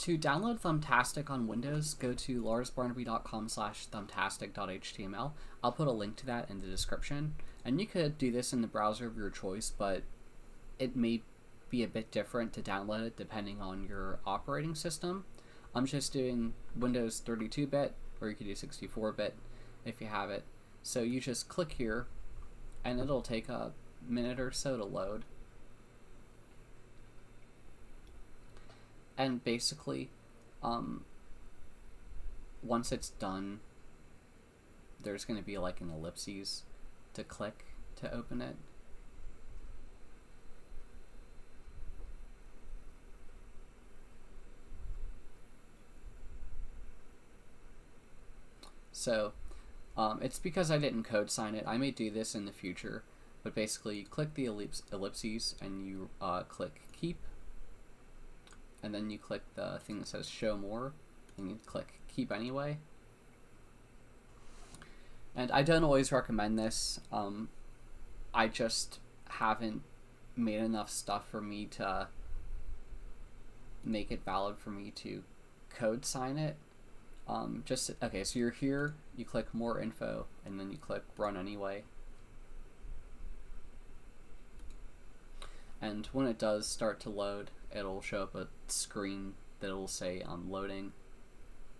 To download Thumbtastic on Windows, go to larsbarnaby.com/thumbtastic.html. I'll put a link to that in the description, and you could do this in the browser of your choice, but it may be a bit different to download it depending on your operating system. I'm just doing Windows 32-bit, or you could do 64-bit if you have it. So you just click here, and it'll take a minute or so to load. And basically, once it's done, there's going to be like an ellipses to click to open it. So, it's because I didn't code sign it. I may do this in the future, but basically you click the ellipses and you click keep. And then you click the thing that says show more, and you click keep anyway. And I don't always recommend this. I just haven't made enough stuff for me to make it valid for me to code sign it. Okay, so you're here, you click more info, and then you click run anyway. And when it does start to load, it'll show up a screen that will say loading,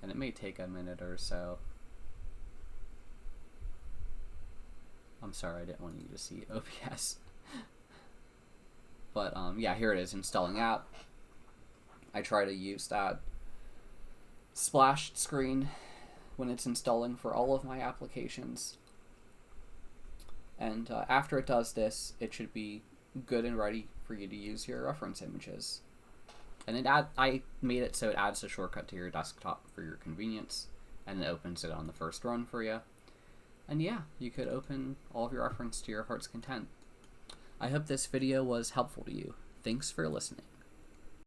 and it may take a minute or so. I'm sorry, I didn't want you to see OBS. But yeah, here it is, installing app. I try to use that splashed screen when it's installing for all of my applications. And after it does this, it should be good and ready for you to use your reference images. And I made it so it adds a shortcut to your desktop for your convenience, and it opens it on the first run for you. And yeah, you could open all of your reference to your heart's content. I hope this video was helpful to you. Thanks for listening.